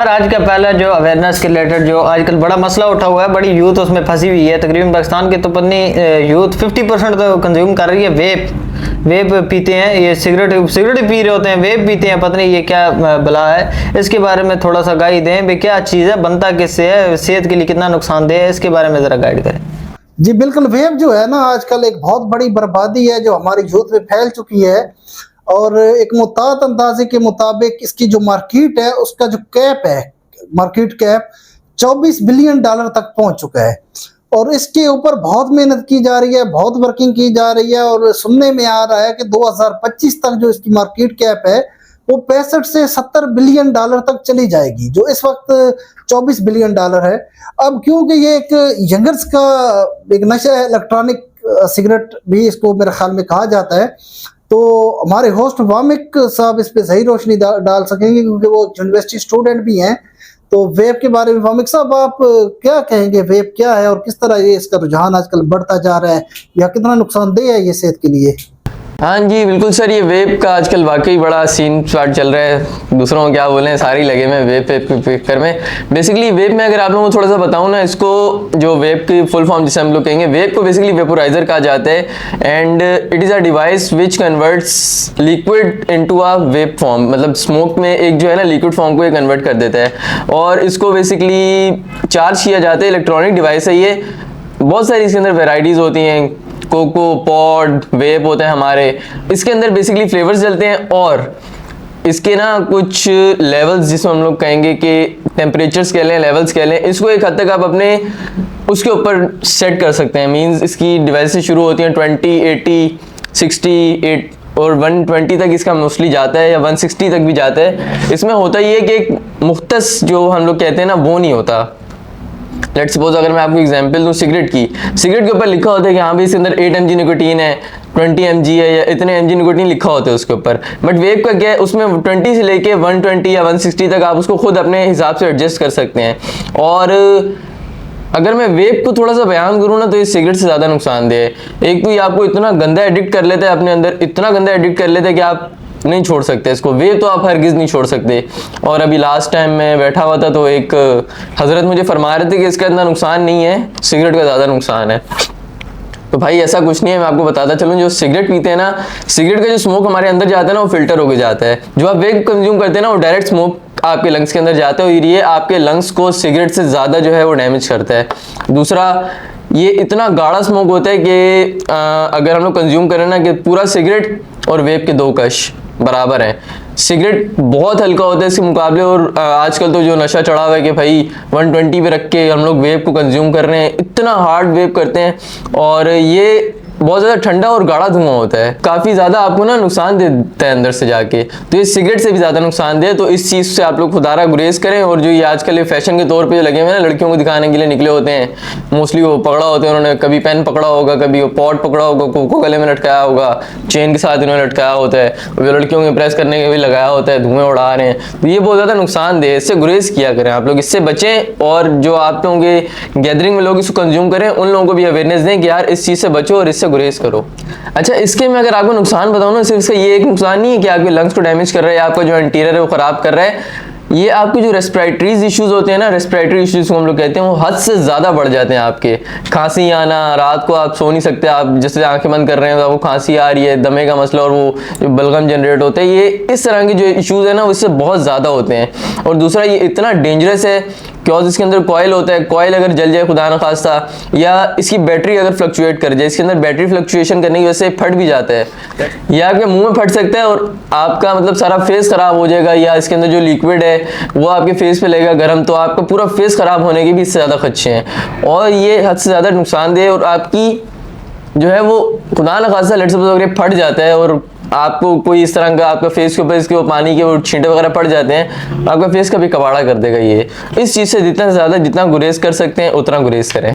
आज का पहला जो अवेयरनेस के रिलेटेड जो आजकल बड़ा मसला उठा हुआ है, बड़ी यूथ उसमें फंसी हुई है। तकरीबन पाकिस्तान की तो पत्नी यूथ 50% तो कंज्यूम कर रही है वेप पीते हैं, ये सिगरेट ही पी रहे होते हैं, वेप पीते हैं। पता नहीं ये क्या बला है, इसके बारे में थोड़ा सा गाइड दें भाई, क्या चीज़ है, बनता किससे है, सेहत के लिए कितना नुकसानदेह है, इसके बारे में ज़रा गाइड करें। जी बिल्कुल, वेप जो है ना आजकल एक बहुत बड़ी बर्बादी है जो हमारी यूथ में फैल चुकी है। और एक मुताद अंदाजे के मुताबिक इसकी जो मार्केट है उसका जो कैप है, मार्केट कैप 24 बिलियन डॉलर तक पहुंच चुका है। और इसके ऊपर बहुत मेहनत की जा रही है, बहुत वर्किंग की जा रही है। और सुनने में आ रहा है कि 2025 तक जो इसकी मार्केट कैप है वो 65 से 70 बिलियन डॉलर तक चली जाएगी, जो इस वक्त 24 बिलियन डॉलर है। अब क्योंकि ये एक यंगर्स का एक नशा है, इलेक्ट्रॉनिक सिगरेट भी इसको मेरे ख्याल में कहा जाता है, तो हमारे होस्ट वामिक साहब इस पे सही रोशनी डाल सकेंगे क्योंकि वो यूनिवर्सिटी स्टूडेंट भी हैं। तो वेब के बारे में वामिक साहब आप क्या कहेंगे, वेब क्या है और किस तरह ये इसका रुझान आजकल बढ़ता जा रहा है, या कितना नुकसानदेह है ये सेहत के लिए? हाँ जी बिल्कुल सर, ये वेब का आजकल वाकई बड़ा सीन स्टार्ट चल रहा है। दूसरों को क्या बोलें, सारी लगे में वेब में। बेसिकली वेब में अगर आप लोगों को थोड़ा सा बताऊँ ना, इसको जो वेब की फुल फॉर्म जिसे हम लोग कहेंगे, वेब को बेसिकली वेपोराइजर कहा जाता है। And it is a device which converts liquid into a web form, मतलब स्मोक में एक जो है ना लिक्विड फॉर्म को ये कन्वर्ट कर देता है। और इसको बेसिकली चार्ज किया जाता है, इलेक्ट्रॉनिक डिवाइस है ये। बहुत सारी इसके अंदर वेराइटीज़ होती हैं, कोको पॉड वेप होते हैं हमारे। इसके अंदर बेसिकली फ्लेवर्स चलते हैं और इसके ना कुछ लेवल्स, जिसमें हम लोग कहेंगे कि टेम्परेचर्स कह लें, लेवल्स कह लें, इसको एक हद तक आप अपने उसके ऊपर सेट कर सकते हैं। मींस इसकी डिवाइस से शुरू होती हैं 20, 80, 68 और 120 तक इसका मोस्टली जाता है, या 160 तक भी जाता है। इसमें होता ये है कि एक मुख्तस जो हम लोग कहते हैं ना, वो नहीं होता। लेट्स सपोज अगर मैं आपको एग्जांपल दूं सिगरेट के ऊपर लिखा होता है कि हाँ भाई इसके अंदर 8 mg निकोटीन है, 20 mg है, या इतने mg निकोटीन लिखा होता है उसके ऊपर। बट वेब का क्या है, उसमें 20 से लेके 120 या 160 तक आप उसको खुद अपने हिसाब से एडजस्ट कर सकते हैं। और अगर मैं वेब को थोड़ा सा बयान करूँ ना, तो ये सिगरेट से ज़्यादा नुकसानदेह है। एक तो ये आपको इतना गंदा एडिक्ट कर लेता है अपने अंदर, इतना गंदा एडिक्ट कर लेता है कि आप नहीं छोड़ सकते इसको। वेब तो आप हरगिज़ नहीं छोड़ सकते। और अभी लास्ट टाइम मैं बैठा हुआ था तो एक हजरत मुझे फरमा रहे थे कि इसका इतना नुकसान नहीं है, सिगरेट का ज़्यादा नुकसान है। तो भाई ऐसा कुछ नहीं है, मैं आपको बताता चलूँ। जो सिगरेट पीते हैं ना, सिगरेट का जो स्मोक हमारे अंदर जाता है ना, वो फिल्टर होके जाता है। जो आप वेब कंज्यूम करते हैं ना, वो डायरेक्ट स्मोक आपके लंग्स के अंदर जाता है और ये आपके लंग्स को सिगरेट से ज़्यादा जो है वो डैमेज करता है। दूसरा, ये इतना गाढ़ा स्मोक होता है कि अगर हम लोग कंज्यूम करें ना, कि पूरा सिगरेट और वेब के 2 कश बराबर हैं। सिगरेट बहुत हल्का होता है इसके मुकाबले। और आजकल तो जो नशा चढ़ा हुआ है कि भाई 120 पे रख के हम लोग वेब को कंज्यूम कर रहे हैं, इतना हार्ड वेब करते हैं और ये बहुत ज़्यादा ठंडा और गाढ़ा धुआं होता है, काफ़ी ज़्यादा आपको ना नुकसान देता है अंदर से जाके। तो ये सिगरेट से भी ज़्यादा नुकसान दे। तो इस चीज़ से आप लोग खुदारा गुरेज करें। और जो ये आजकल ये फैशन के तौर पे जो लगे हुए हैं ना, लड़कियों को दिखाने के लिए निकले होते हैं, मोस्टली वो पकड़ा होते हैं, उन्होंने कभी पेन पकड़ा होगा, कभी वो पॉट पकड़ा होगा, कोको गले में लटकाया होगा, चेन के साथ इन्होंने लटकाया होता है, जो लड़कियों को इम्प्रेस करने के भी लगाया होता है, धुएँ उड़ा रहे हैं। तो ये बहुत ज़्यादा नुकसानदेह, इससे गुरेज किया करें आप लोग, इससे बचें। और जो आप लोगों के गैदरिंग में लोग इसको कंज्यूम करें, उन लोगों को भी अवेयरनेस दें कि यार इस चीज़ से बचो और इससे गुरेज करो। अच्छा, इसके में अगर आपको नुकसान बताऊं ना, सिर्फ इसका ये एक नुकसान नहीं है कि आपके लंग्स को डैमेज कर रहा है या आपका जो इंटीरियर है वो खराब कर रहा है। ये आपके जो रेस्पिरेटरीज इश्यूज होते हैं ना, रेस्पिरेटरी इश्यूज को हम लोग कहते हैं, वो हद से ज़्यादा बढ़ जाते हैं आपके। खांसी आना, रात को आप सो नहीं सकते, आप जैसे आंखें बंद कर रहे हैं तो आपको खांसी आ रही है, दमे का मसला, और वो जो बलगम जनरेट होते हैं, ये इस तरह के जो इश्यूज है ना उससे बहुत ज़्यादा होते हैं। और दूसरा, ये इतना डेंजरस है क्योंकि इसके अंदर कॉयल होता है। कॉयल अगर जल जाए खुदा न खास्ता, या इसकी बैटरी अगर फ्लक्चुएट कर जाए, इसके अंदर बैटरी फ्लक्चुएशन करने की वजह से फट भी जाता है, या आपके मुंह में फट सकता है और आपका मतलब सारा फेस खराब हो जाएगा। या इसके अंदर जो लिक्विड है वो आपके फेस पे लगेगा गर्म, तो आपका पूरा फेस खराब होने के भी इससे ज़्यादा खदशे हैं। और ये हद से ज़्यादा नुकसानदेह, और आपकी जो है वो खुदा न खास्ता लेट्स सपोज अगर फट जाता है और आपको कोई इस तरह का आपका फेस के ऊपर इसके वो पानी के वो छींटे वगैरह पड़ जाते हैं, आपका फेस का भी कबाड़ा कर देगा ये। इस चीज़ से जितना ज़्यादा जितना गुरेज कर सकते हैं उतना गुरेज करें।